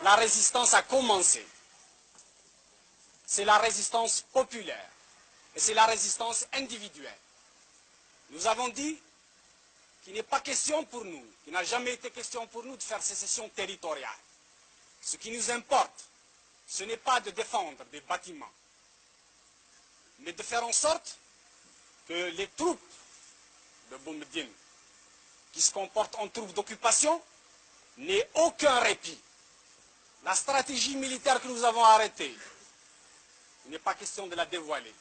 la résistance a commencé. C'est la résistance populaire et c'est la résistance individuelle. Nous avons dit qu'il n'est pas question pour nous, qu'il n'a jamais été question pour nous de faire sécession territoriale. Ce qui nous importe, ce n'est pas de défendre des bâtiments, mais de faire en sorte que les troupes de Boumediene, qui se comportent en troupes d'occupation, n'aient aucun répit. La stratégie militaire que nous avons arrêtée, il n'est pas question de la dévoiler,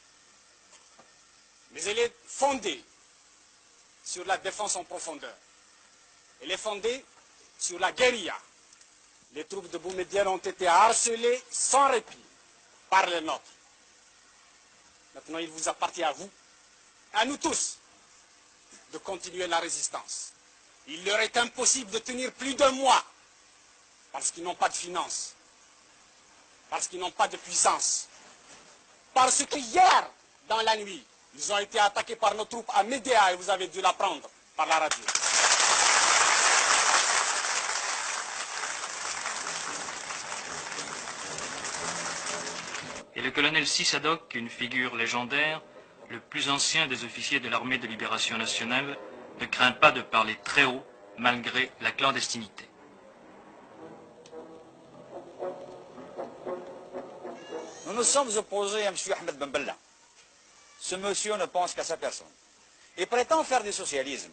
mais elle est fondée sur la défense en profondeur. Elle est fondée sur la guérilla. Les troupes de Boumediene ont été harcelées sans répit par les nôtres. Maintenant, il vous appartient à vous, à nous tous, de continuer la résistance. Il leur est impossible de tenir plus d'un mois parce qu'ils n'ont pas de finances, parce qu'ils n'ont pas de puissance, parce que hier, dans la nuit, ils ont été attaqués par nos troupes à Médéa et vous avez dû l'apprendre par la radio. Et le colonel Sissadok, une figure légendaire, le plus ancien des officiers de l'armée de libération nationale, ne craint pas de parler très haut, malgré la clandestinité. Nous nous sommes opposés à M. Ahmed Ben Bella. Ce monsieur ne pense qu'à sa personne. Il prétend faire du socialisme,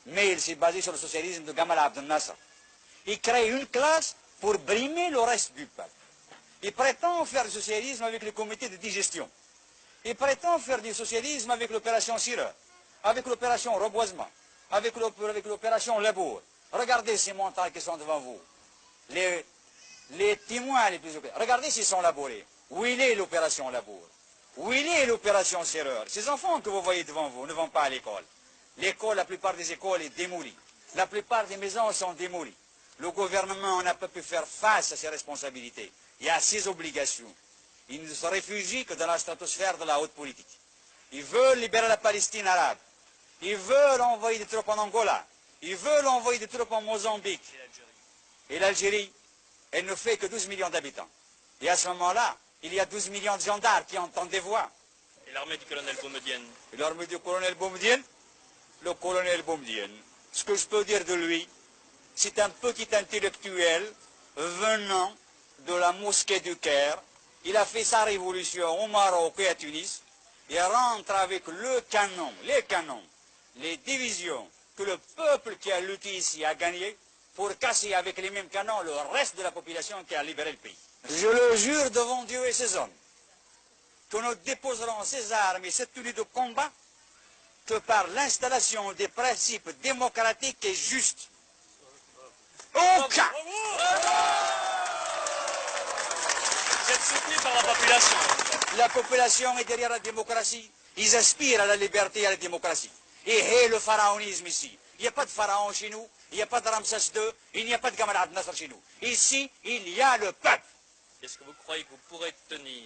mais il s'est basé sur le socialisme de Gamal Abdel Nasser. Il crée une classe pour brimer le reste du peuple. Il prétend faire du socialisme avec le comité de digestion. Il prétend faire du socialisme avec l'opération Sireur, avec l'opération Reboisement, avec l'opération Labour. Regardez ces montagnes qui sont devant vous. Les témoins les plus opérés. Regardez s'ils sont labourés. Où il est l'opération Labour? Où il est l'opération Sireur? Ces enfants que vous voyez devant vous ne vont pas à l'école. L'école, la plupart des écoles est démolie. La plupart des maisons sont démolies. Le gouvernement n'a pas pu faire face à ses responsabilités et à ses obligations. Il ne se réfugie que dans la stratosphère de la haute politique. Ils veulent libérer la Palestine arabe. Ils veulent envoyer des troupes en Angola. Ils veulent envoyer des troupes en Mozambique. Et l'Algérie, elle ne fait que 12 millions d'habitants. Et à ce moment-là, il y a 12 millions de gendarmes qui entendent des voix. Et l'armée du colonel Boumediene? Et l'armée du colonel Boumediene? Le colonel Boumediene, ce que je peux dire de lui, c'est un petit intellectuel venant de la mosquée du Caire. Il a fait sa révolution au Maroc et à Tunis. Il rentre avec le canon, les canons, les divisions que le peuple qui a lutté ici a gagné pour casser avec les mêmes canons le reste de la population qui a libéré le pays. Je le jure devant Dieu et ses hommes que nous déposerons ces armes et cette tenue de combat que par l'installation des principes démocratiques et justes. Aucun! Vous êtes soutenu par la population? La population est derrière la démocratie. Ils aspirent à la liberté et à la démocratie. Et le pharaonisme ici. Il n'y a pas de pharaon chez nous, il n'y a pas de Ramsès II, il n'y a pas de Gamal Abdel Nasser chez nous. Ici, il y a le peuple. Est-ce que vous croyez que vous pourrez tenir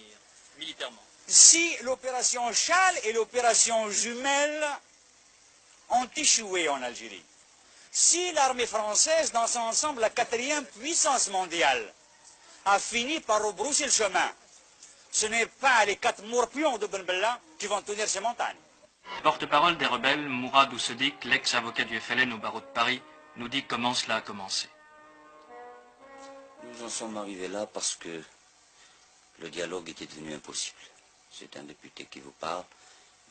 militairement? Si l'opération Châle et l'opération Jumelle ont échoué en Algérie, si l'armée française, dans son ensemble, la 4e puissance mondiale, a fini par rebrousser le chemin, ce n'est pas les 4 morpions de Ben Bella qui vont tenir ces montagnes. Porte-parole des rebelles, Mourad Oussedik, l'ex-avocat du FLN au barreau de Paris, nous dit comment cela a commencé. Nous en sommes arrivés là parce que le dialogue était devenu impossible. C'est un député qui vous parle.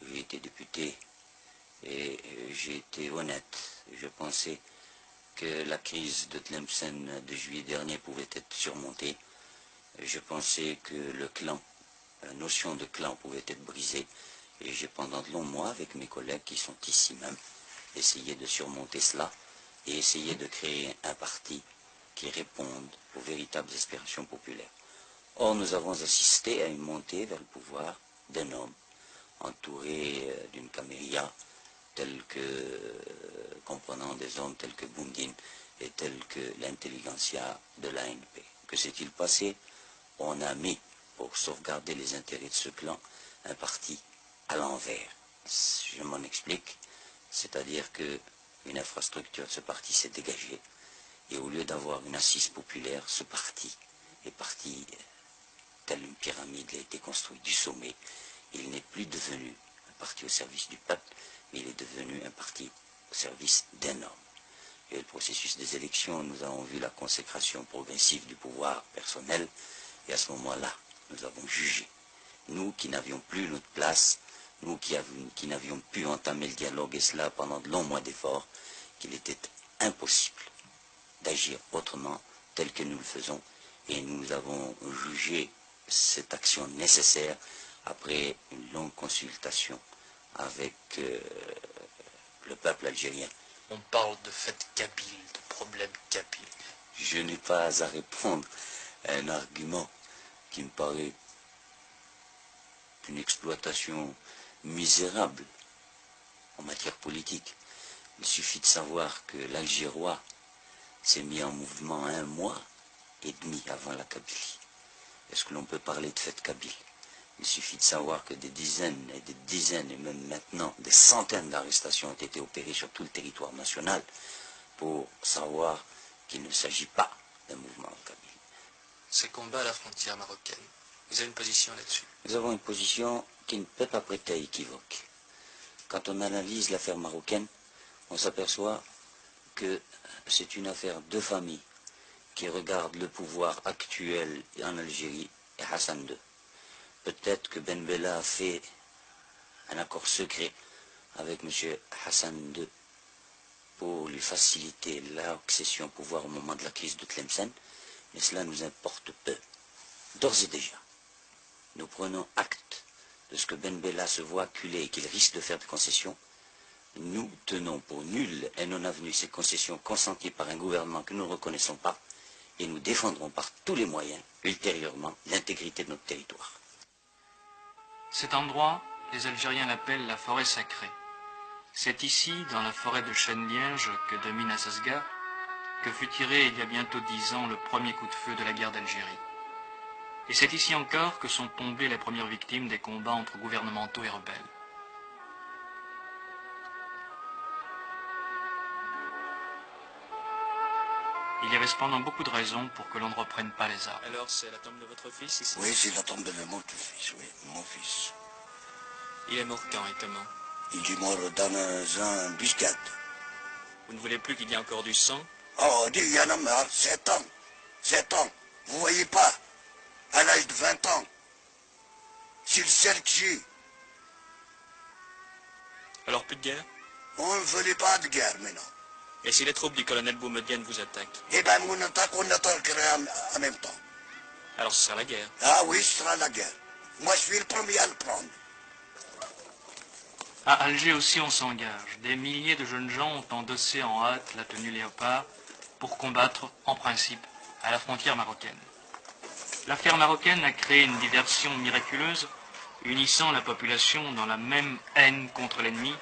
J'ai été député et j'ai été honnête. Je pensais que la crise de Tlemcen de juillet dernier pouvait être surmontée. Je pensais que le clan, la notion de clan pouvait être brisée. Et j'ai pendant de longs mois, avec mes collègues qui sont ici même, essayé de surmonter cela et essayé de créer un parti qui réponde aux véritables aspirations populaires. Or, nous avons assisté à une montée vers le pouvoir d'un homme, entouré d'une caméria, comprenant des hommes tels que Boumediene et tels que l'intelligentsia de l'ANP. Que s'est-il passé? On a mis, pour sauvegarder les intérêts de ce clan, un parti à l'envers. Je m'en explique, c'est-à-dire qu'une infrastructure de ce parti s'est dégagée Et au lieu d'avoir une assise populaire, ce parti est parti, telle une pyramide, il a été construit du sommet. Il n'est plus devenu un parti au service du peuple, mais il est devenu un parti au service d'un homme. Et le processus des élections, nous avons vu la consécration progressive du pouvoir personnel, et à ce moment-là, nous avons jugé. Nous qui n'avions plus notre place, nous qui n'avions pu entamer le dialogue, et cela pendant de longs mois d'efforts, qu'il était impossible d'agir autrement, tel que nous le faisons, et nous avons jugé cette action nécessaire après une longue consultation avec le peuple algérien. On parle de fait kabyle, de problème kabyle. Je n'ai pas à répondre à un argument qui me paraît une exploitation misérable en matière politique. Il suffit de savoir que l'Algérois s'est mis en mouvement 1 mois et demi avant la Kabylie. Est-ce que l'on peut parler de fête kabyle? Il suffit de savoir que des dizaines, et même maintenant des centaines d'arrestations ont été opérées sur tout le territoire national pour savoir qu'il ne s'agit pas d'un mouvement kabyle. Ces combats à la frontière marocaine, vous avez une position là-dessus? Nous avons une position qui ne peut pas prêter à équivoque. Quand on analyse l'affaire marocaine, on s'aperçoit que c'est une affaire de famille qui regarde le pouvoir actuel en Algérie et Hassan II. Peut-être que Ben Bella a fait un accord secret avec M. Hassan II pour lui faciliter l'accession au pouvoir au moment de la crise de Tlemcen, mais cela nous importe peu. D'ores et déjà, nous prenons acte de ce que Ben Bella se voit acculé et qu'il risque de faire des concessions. Nous tenons pour nulles et non avenues ces concessions consenties par un gouvernement que nous ne reconnaissons pas, et nous défendrons par tous les moyens, ultérieurement, l'intégrité de notre territoire. Cet endroit, les Algériens l'appellent la forêt sacrée. C'est ici, dans la forêt de chênes-lièges que domine Assasga, que fut tiré il y a bientôt 10 ans le premier coup de feu de la guerre d'Algérie. Et c'est ici encore que sont tombées les premières victimes des combats entre gouvernementaux et rebelles. Il y avait cependant beaucoup de raisons pour que l'on ne reprenne pas les armes. Alors c'est la tombe de votre fils ici? Oui, c'est la tombe de mon fils, oui, mon fils. Il est mort quand et comment? Il est mort dans un buscade. Vous ne voulez plus qu'il y ait encore du sang? Oh, il y en a marre, 7 ans. 7 ans. Vous voyez pas, à l'âge de 20 ans, c'est le seul que j'ai. Alors plus de guerre? On ne voulait pas de guerre maintenant. Et si les troupes du colonel Boumedienne vous attaquent? Eh bien, on attaquerait en même temps. Alors ce sera la guerre. Ah oui, ce sera la guerre. Moi, je suis le premier à le prendre. À Alger aussi on s'engage. Des milliers de jeunes gens ont endossé en hâte la tenue léopard pour combattre, en principe, à la frontière marocaine. L'affaire marocaine a créé une diversion miraculeuse, unissant la population dans la même haine contre l'ennemi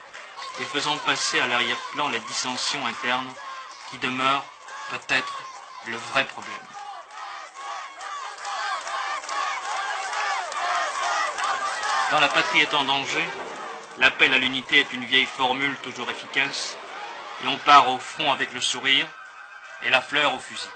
et faisant passer à l'arrière-plan les dissensions internes qui demeurent peut-être le vrai problème. Quand la patrie est en danger, l'appel à l'unité est une vieille formule toujours efficace, et on part au front avec le sourire et la fleur au fusil.